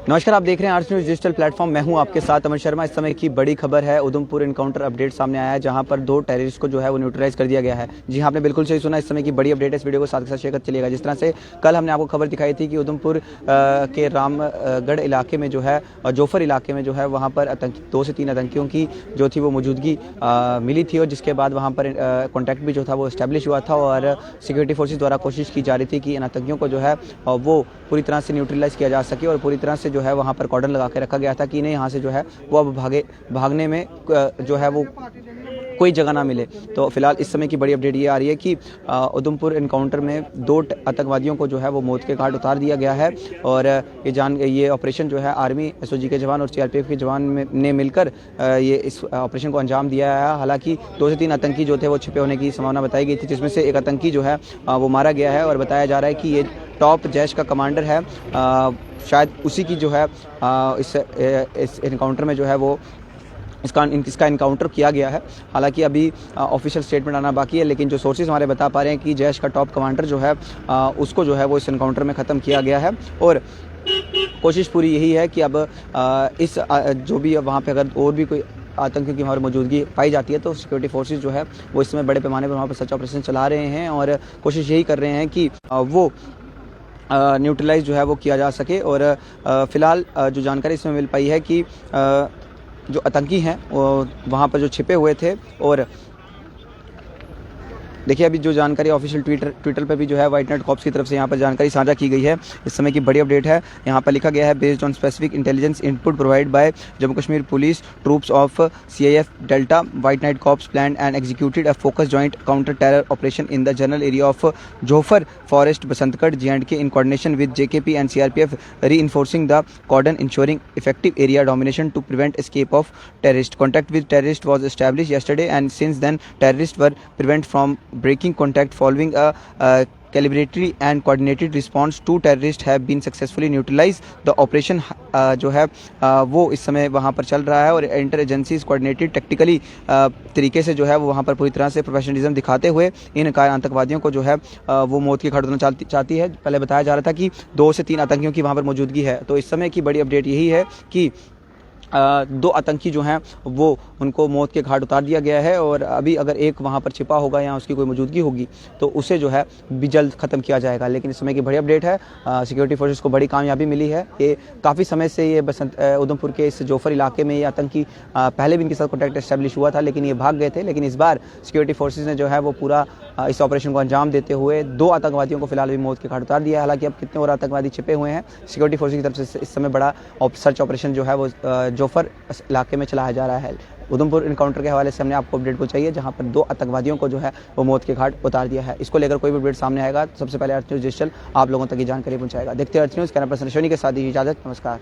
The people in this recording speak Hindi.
नमस्कार, आप देख रहे हैं आर्ट्स न्यूज़ डिजिटल प्लेटफॉर्म। मैं हूं आपके साथ अमन शर्मा। इस समय की बड़ी खबर है, उधमपुर एनकाउंटर अपडेट सामने आया है, जहां पर 2 टेररिस्ट को जो है वो न्यूट्रलाइज कर दिया गया है। जी हां, आपने बिल्कुल सही सुना। इस समय की बड़ी अपडेट है, इस वीडियो को साथ के साथ शेयर करते चलिएगा। जिस तरह से कल हमने आपको खबर दिखाई थी कि उधमपुर के रामगढ़ इलाके में जो है, जोफर इलाके में जो है, वहाँ पर 2 से 3 आतंकियों की जो थी वो मौजूदगी मिली थी, और जिसके बाद वहाँ पर कॉन्टैक्ट भी जो था वो इस्टेब्लिश हुआ था, और सिक्योरिटी फोर्सेज द्वारा कोशिश की जा रही थी कि इन आतंकियों को जो है वो पूरी तरह से न्यूट्रलाइज किया जा सके, और पूरी तरह से जो है वहाँ पर कॉर्डन लगा के रखा गया था कि इन्हें यहाँ से जो है वो अब भागने में जो है वो कोई जगह ना मिले। तो फिलहाल इस समय की बड़ी अपडेट ये आ रही है कि उधमपुर एनकाउंटर में 2 आतंकवादियों को जो है वो मौत के घाट उतार दिया गया है, और ये ऑपरेशन जो है आर्मी, एसओजी के जवान और सीआरपीएफ के जवान ने मिलकर ये इस ऑपरेशन को अंजाम दिया है। हालांकि 2 से 3 आतंकी जो थे वो छिपे होने की संभावना बताई गई थी, जिसमें से एक आतंकी जो है वो मारा गया है, और बताया जा रहा है कि ये टॉप जैश का कमांडर है। शायद उसी की जो है इस एनकाउंटर में जो है वो इसका इनकाउंटर किया गया है। हालांकि अभी ऑफिशियल स्टेटमेंट आना बाकी है, लेकिन जो सोर्सेज हमारे बता पा रहे हैं कि जैश का टॉप कमांडर जो है उसको जो है वो इस इनकाउंटर में ख़त्म किया गया है, और कोशिश पूरी यही है कि अब जो भी वहाँ पे अगर और भी कोई आतंकियों की हमारी मौजूदगी पाई जाती है, तो सिक्योरिटी फोर्सेज जो है वो इस समय बड़े पैमाने पर वहाँ पर सर्च ऑपरेशन चला रहे हैं, और कोशिश यही कर रहे हैं कि वो न्यूट्रलाइज जो है वो किया जा सके। और फिलहाल जो जानकारी इसमें मिल पाई है कि जो आतंकी हैं वो वहाँ पर जो छिपे हुए थे, और देखिए अभी जो जानकारी ऑफिशियल ट्विटर पे भी जो है व्हाइट नाइट कॉर्प्स की तरफ से यहाँ पर जानकारी साझा की गई है। इस समय की बड़ी अपडेट है, यहाँ पर लिखा गया है, based on specific intelligence input provide by Jammu Kashmir police troops of CIF delta white knight corps plan and executed a focus joint counter terror operation in the general area of Jofar forest Basantgarh JNK in coordination with JKP and CRPF reinforcing the cordon ensuring effective area domination to prevent escape of terrorists. Contact with terrorists was established yesterday, and since then terrorists were prevented from breaking contact following a calibratory and coordinated response. 2 terrorists have been successfully neutralized. The operation जो है वो इस समय वहाँ पर चल रहा है, और इंटर एजेंसीज कोऑर्डिनेटेड टेक्टिकली तरीके से जो है वो वहाँ पर पूरी तरह से प्रोफेशनलिज्म दिखाते हुए इन आतंकवादियों को जो है वो मौत की घाट उतारना चाहती है। पहले बताया जा रहा था कि 2 से 3 आतंकियों की वहाँ पर मौजूदगी है। तो इस समय की बड़ी अपडेट यही है कि 2 आतंकी जो हैं वो उनको मौत के घाट उतार दिया गया है, और अभी अगर एक वहाँ पर छिपा होगा या उसकी कोई मौजूदगी होगी तो उसे जो है भी जल्द ख़त्म किया जाएगा। लेकिन इस समय की बड़ी अपडेट है, सिक्योरिटी फोर्सेस को बड़ी कामयाबी मिली है। ये काफ़ी समय से ये उधमपुर के इस जोफर इलाके में ये आतंकी पहले भी इनके साथ कॉन्टैक्ट एस्टेब्लिश हुआ था, लेकिन ये भाग गए थे। लेकिन इस बार सिक्योरिटी फोर्सेज ने जो है वो पूरा इस ऑपरेशन को अंजाम देते हुए 2 आतंकवादियों को फिलहाल भी मौत के घाट उतार दिया है। हालांकि अब कितने और आतंकवादी छिपे हुए हैं, सिक्योरिटी फोर्सेज की तरफ से इस समय बड़ा सर्च ऑपरेशन जो है वो जोफर इलाके में चलाया जा रहा है। उधमपुर एनकाउंटर के हवाले से हमने आपको अपडेट पहुंचाई है, जहां पर 2 आतंकवादियों को जो है वो मौत के घाट उतार दिया है। इसको लेकर कोई भी अपडेट सामने आएगा, सबसे पहले आर्ट्स न्यूज़ डिजिटल आप लोगों तक ये जानकारी पहुंचाएगा। देखते हैं arts news, camera person Ashwini के साथ ही इजाजत। नमस्कार।